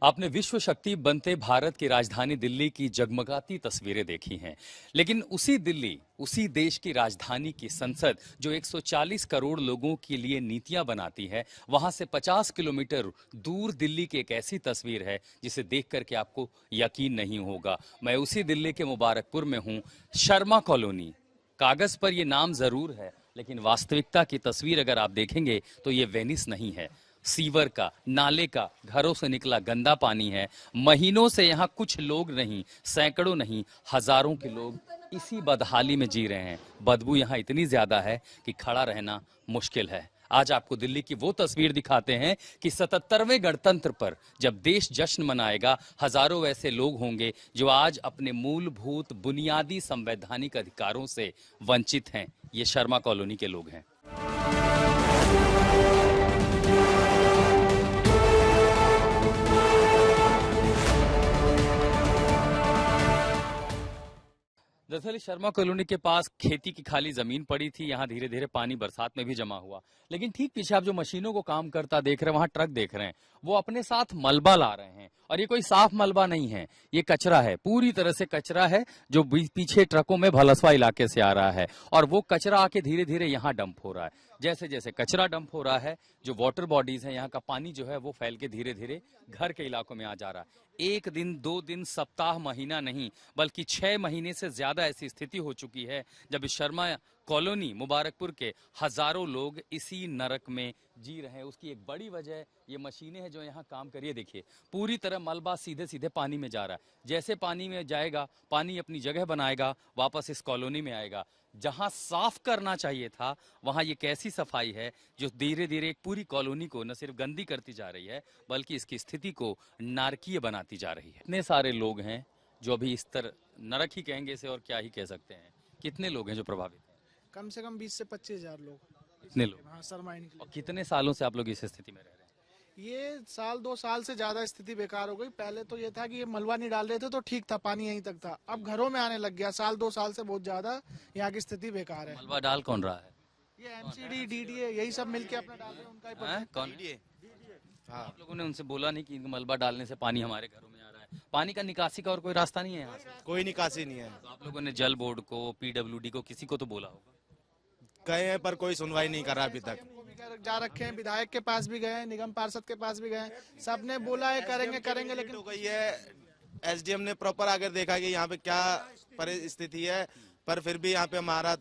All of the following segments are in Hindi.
आपने विश्व शक्ति बनते भारत की राजधानी दिल्ली की जगमगाती तस्वीरें देखी हैं, लेकिन उसी दिल्ली, उसी देश की राजधानी की संसद जो 140 करोड़ लोगों के लिए नीतियां बनाती है, वहां से 50 किलोमीटर दूर दिल्ली की एक ऐसी तस्वीर है जिसे देख करके आपको यकीन नहीं होगा। मैं उसी दिल्ली के मुबारकपुर में हूं, शर्मा कॉलोनी। कागज पर यह नाम जरूर है, लेकिन वास्तविकता की तस्वीर अगर आप देखेंगे तो ये वेनिस नहीं है। सीवर का, नाले का, घरों से निकला गंदा पानी है। महीनों से यहाँ कुछ लोग नहीं, सैकड़ों नहीं, हजारों के लोग इसी बदहाली में जी रहे हैं। बदबू यहाँ इतनी ज्यादा है कि खड़ा रहना मुश्किल है। आज आपको दिल्ली की वो तस्वीर दिखाते हैं कि 77वें गणतंत्र पर जब देश जश्न मनाएगा, हजारों वैसे लोग होंगे जो आज अपने मूलभूत बुनियादी संवैधानिक अधिकारों से वंचित हैं। ये शर्मा कॉलोनी के लोग हैं। दरअसल शर्मा कॉलोनी के पास खेती की खाली जमीन पड़ी थी। यहाँ धीरे धीरे पानी बरसात में भी जमा हुआ, लेकिन ठीक पीछे आप जो मशीनों को काम करता देख रहे हैं, वहां ट्रक देख रहे हैं, वो अपने साथ मलबा ला रहे हैं। और ये कोई साफ मलबा नहीं है, ये कचरा है, पूरी तरह से कचरा है जो पीछे ट्रकों में भलसवा इलाके से आ रहा है। और वो कचरा आके धीरे धीरे यहाँ डंप हो रहा है। जैसे जैसे कचरा डंप हो रहा है, जो वाटर बॉडीज है, यहाँ का पानी जो है वो फैल के धीरे धीरे घर के इलाकों में आ जा रहा है। एक दिन, 2 दिन, सप्ताह, महीना नहीं, बल्कि 6 महीने से ज्यादा ऐसी स्थिति हो चुकी है जब इस शर्मा कॉलोनी मुबारकपुर के हजारों लोग इसी नरक में जी रहे हैं। उसकी एक बड़ी वजह ये मशीनें हैं जो यहाँ काम करिए। देखिए, पूरी तरह मलबा सीधे सीधे पानी में जा रहा है। जैसे पानी में जाएगा, पानी अपनी जगह बनाएगा, वापस इस कॉलोनी में आएगा। जहां साफ करना चाहिए था, वहां ये कैसी सफाई है जो धीरे धीरे एक पूरी कॉलोनी को न सिर्फ गंदी करती जा रही है, बल्कि इसकी स्थिति को नारकीय बनाती जा रही है। इतने सारे लोग हैं जो अभी इस तरह, नरक ही कहेंगे इसे और क्या ही कह सकते हैं। कितने लोग हैं जो प्रभावित हैं? कम से कम 20 से 25 हजार लोग। इतने लोग? हाँ, सरमाइन के और लिए। कितने सालों से आप लोग इस स्थिति में रह रहे हैं? ये साल 2 साल से ज्यादा स्थिति बेकार हो गई। पहले तो ये था कि ये मलबा नहीं डाल रहे थे तो ठीक था, पानी यहीं तक था। अब घरों में आने लग गया। साल 2 साल से बहुत ज्यादा यहाँ की स्थिति बेकार है। मलबा डाल कौन रहा है? ये एमसीडी, डीडीए यही सब मिलके अपना डाल रहे हैं, उनका ही हैं? कौन? हाँ। आप लोगों ने उनसे बोला नहीं कि मलबा डालने से पानी हमारे घरों में आ रहा है? पानी का निकासी का और कोई रास्ता नहीं है यहाँ से? कोई निकासी नहीं है। तो आप लोगों ने जल बोर्ड को, पीडब्ल्यूडी को, किसी को तो बोला होगा। गए हैं पर कोई सुनवाई नहीं कर रहा अभी तक। को भी जा रखे हैं, विधायक के पास भी गए, निगम पार्षद के पास भी गए, सबने बोला है करेंगे करेंगे, लेकिन तो गई है। एसडीएम ने प्रॉपर आकर देखा कि यहाँ पे क्या परिस्थिति है, पर फिर भी यहाँ पे हमारा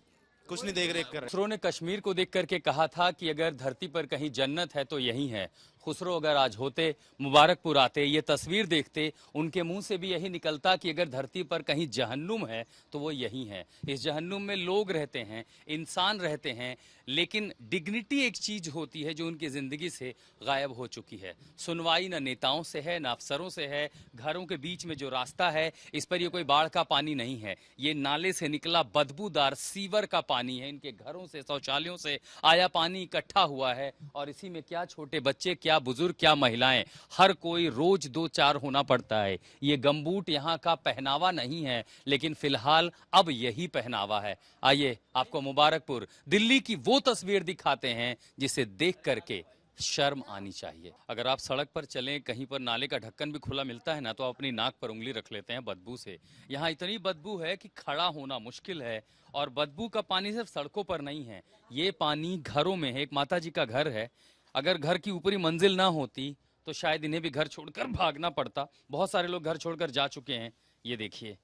कुछ नहीं देख रेख कर रहे। खुसरो ने कश्मीर को देख करके कहा था कि अगर धरती पर कहीं जन्नत है तो यही है। खुसरो अगर आज होते, मुबारकपुर आते, ये तस्वीर देखते, उनके मुंह से भी यही निकलता कि अगर धरती पर कहीं जहन्नुम है तो वो यही है। इस जहन्नुम में लोग रहते हैं, इंसान रहते हैं, लेकिन डिग्निटी एक चीज होती है जो उनकी जिंदगी से गायब हो चुकी है। सुनवाई न नेताओं से है, न अफसरों से है। घरों के बीच में जो रास्ता है, इस पर ये कोई बाढ़ का पानी नहीं है, ये नाले से निकला बदबूदार सीवर का पानी है। इनके घरों से, शौचालयों से आया पानी इकट्ठा हुआ है, और इसी में क्या छोटे बच्चे, क्या बुजुर्ग, क्या महिलाएं, हर कोई रोज 2-4 होना पड़ता है। ये गमबूट यहाँ का पहनावा नहीं है, लेकिन फिलहाल अब यही पहनावा है। आइए आपको मुबारकपुर, दिल्ली की वो तस्वीर दिखाते हैं जिसे देख करके शर्म आनी चाहिए। अगर आप सड़क पर चलें, कहीं पर नाले का ढक्कन भी खुला मिलता है ना, तो आप अपनी नाक पर उंगली रख लेते हैं बदबू से। यहाँ इतनी बदबू है कि खड़ा होना मुश्किल है। और बदबू का पानी सिर्फ सड़कों पर नहीं है, ये पानी घरों में है। एक माता जी का घर है, अगर घर की ऊपरी मंजिल ना होती तो शायद इन्हें भी घर छोड़कर भागना पड़ता। बहुत सारे लोग घर छोड़कर जा चुके हैं। ये देखिए,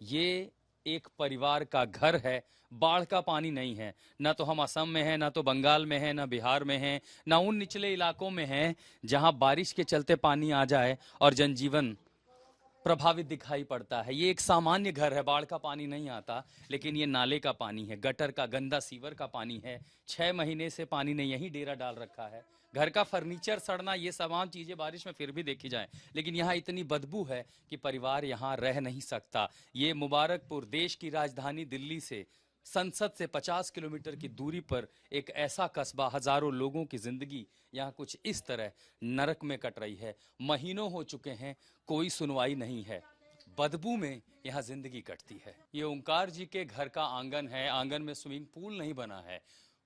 ये एक परिवार का घर है। बाढ़ का पानी नहीं है, ना तो हम असम में हैं, ना तो बंगाल में हैं, ना बिहार में हैं, ना उन निचले इलाकों में हैं जहां बारिश के चलते पानी आ जाए और जनजीवन प्रभावित दिखाई पड़ता है। ये एक सामान्य घर है, बाढ़ का पानी नहीं आता, लेकिन ये नाले का पानी है, गटर का, गंदा सीवर का पानी है। 6 महीने से पानी ने यहीं डेरा डाल रखा है। घर का फर्नीचर सड़ना, ये तमाम चीजें बारिश में फिर भी देखी जाए, लेकिन यहाँ इतनी बदबू है कि परिवार यहाँ रह नहीं सकता। ये मुबारकपुर देश की राजधानी दिल्ली से, संसद से 50 किलोमीटर की दूरी पर एक ऐसा कस्बा, हजारों लोगों की जिंदगी यहाँ कुछ इस तरह नरक में कट रही है। महीनों हो चुके हैं, कोई सुनवाई नहीं है, बदबू में यहाँ जिंदगी कटती है। ये ओंकार जी के घर का आंगन है। आंगन में स्विमिंग पूल नहीं बना है,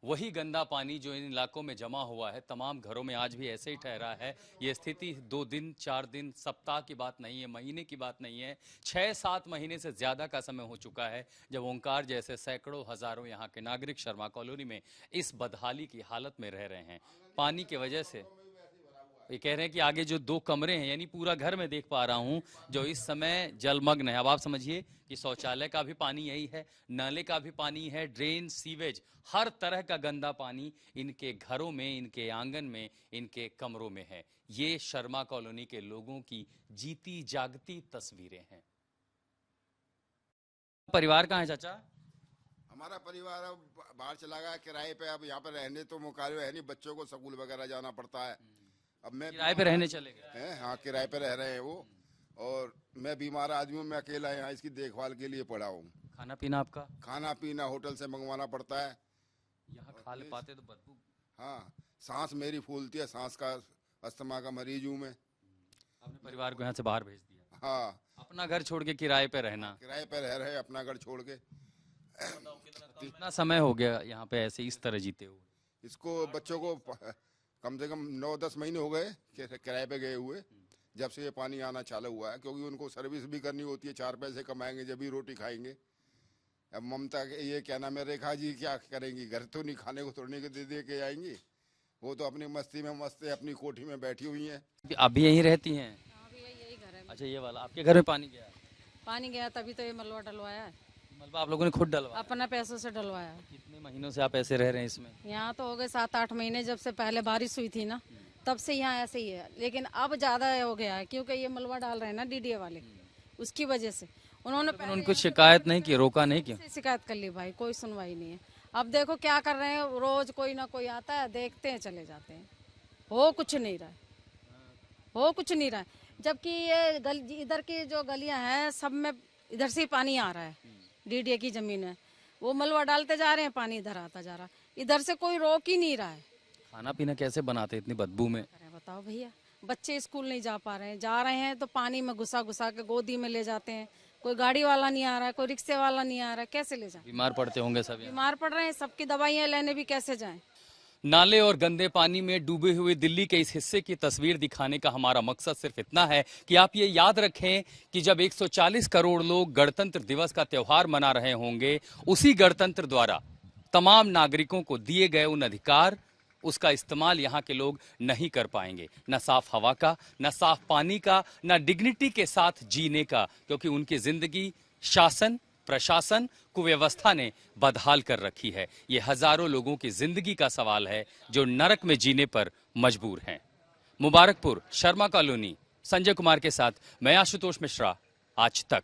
वही गंदा पानी जो इन इलाकों में जमा हुआ है तमाम घरों में आज भी ऐसे ही ठहरा है। ये स्थिति 2 दिन 4 दिन सप्ताह की बात नहीं है, महीने की बात नहीं है, 6-7 महीने से ज्यादा का समय हो चुका है जब ओंकार जैसे सैकड़ों हजारों यहाँ के नागरिक शर्मा कॉलोनी में इस बदहाली की हालत में रह रहे हैं। पानी की वजह से ये कह रहे हैं कि आगे जो 2 कमरे हैं यानी पूरा घर में देख पा रहा हूं जो इस समय जलमग्न है। अब आप समझिए कि शौचालय का भी पानी यही है, नाले का भी पानी है, ड्रेन, सीवेज, हर तरह का गंदा पानी इनके घरों में, इनके आंगन में, इनके कमरों में है। ये शर्मा कॉलोनी के लोगों की जीती जागती तस्वीरें हैं। परिवार कहाँ है चाचा? हमारा परिवार अब बाहर चला गया किराए पे। अब यहाँ पे रहने तो मुकाबले है नहीं, बच्चों को स्कूल वगैरह जाना पड़ता है। अब मैं किराए पे रहने चले गए हैं, हाँ किराए पे रह रहे हैं वो। और मैं बीमार आदमी हूँ, मैं अकेला यहाँ इसकी देखभाल के लिए पड़ा हूँ। खाना पीना आपका? खाना पीना होटल से मंगवाना पड़ता है। यहाँ खा ले पाते तो बदबू। हाँ, सांस मेरी फूलती है, सांस का अस्थमा का मरीज हूँ मैं। आपने परिवार को यहाँ से बाहर भेज दिया? हाँ, अपना घर छोड़ के किराए पे रहना? किराए पे रह रहे हैं अपना घर छोड़ के। कितना समय हो गया यहाँ पे ऐसे इस तरह जीते हुए? इसको बच्चों को कम से कम 9-10 महीने हो गए किराए पे गए हुए, जब से ये पानी आना चालू हुआ है। क्योंकि उनको सर्विस भी करनी होती है, 4 पैसे कमाएंगे जब भी रोटी खाएंगे। अब ममता ये क्या नाम है, रेखा जी क्या करेंगी? घर तो नहीं, खाने को तोड़ने के दे के आएंगी। वो तो अपनी मस्ती में मस्त है, अपनी कोठी में बैठी हुई हैं। आप भी यहीं रहती हैं? यही घर है। अच्छा, ये वाला आपके घर में पानी गया? पानी गया तभी तो ये मलबा डलवाया है। मलबा आप लोगों ने खुद डलवाया? अपना पैसों से डलवाया है। कितने महीनों से आप ऐसे रह रहे हैं इसमें? यहाँ तो हो गए 7-8 महीने, जब से पहले बारिश हुई थी ना तब से यहाँ ऐसे ही है। लेकिन अब ज्यादा हो गया है क्योंकि ये मलबा डाल रहे हैं ना डीडीए वाले, उसकी वजह से उन्होंने पहले उनको शिकायत नहीं की, रोका नहीं क्यों? से शिकायत कर ली भाई, कोई सुनवाई नहीं है। अब देखो क्या कर रहे हैं, रोज कोई ना कोई आता है, देखते हैं, चले जाते हैं। हो कुछ नहीं रहा है, हो कुछ नहीं रहा है। जबकि ये इधर की जो गलियां हैं सब में इधर से ही पानी आ रहा है, डीडीए की जमीन है, वो मलबा डालते जा रहे हैं, पानी इधर आता जा रहा है। इधर से कोई रोक ही नहीं रहा है। खाना पीना कैसे बनाते इतनी बदबू में? अरे बताओ भैया, बच्चे स्कूल नहीं जा पा रहे हैं, जा रहे हैं तो पानी में घुसा घुसा के गोदी में ले जाते हैं। कोई गाड़ी वाला नहीं आ रहा है, कोई रिक्शे वाला नहीं आ रहा है, कैसे ले जाए? बीमार पड़ते होंगे सब यहाँ। बीमार पड़ रहे हैं, सबकी दवाइयाँ लेने भी कैसे जाएं? नाले और गंदे पानी में डूबे हुए दिल्ली के इस हिस्से की तस्वीर दिखाने का हमारा मकसद सिर्फ इतना है कि आप ये याद रखें कि जब 140 करोड़ लोग गणतंत्र दिवस का त्योहार मना रहे होंगे, उसी गणतंत्र द्वारा तमाम नागरिकों को दिए गए उन अधिकार, उसका इस्तेमाल यहाँ के लोग नहीं कर पाएंगे। न साफ हवा का, न साफ पानी का, न डिग्निटी के साथ जीने का, क्योंकि उनकी जिंदगी शासन, प्रशासन, कुव्यवस्था ने बदहाल कर रखी है। ये हजारों लोगों की जिंदगी का सवाल है जो नरक में जीने पर मजबूर हैं। मुबारकपुर, शर्मा कॉलोनी, संजय कुमार के साथ मैं आशुतोष मिश्रा, आज तक।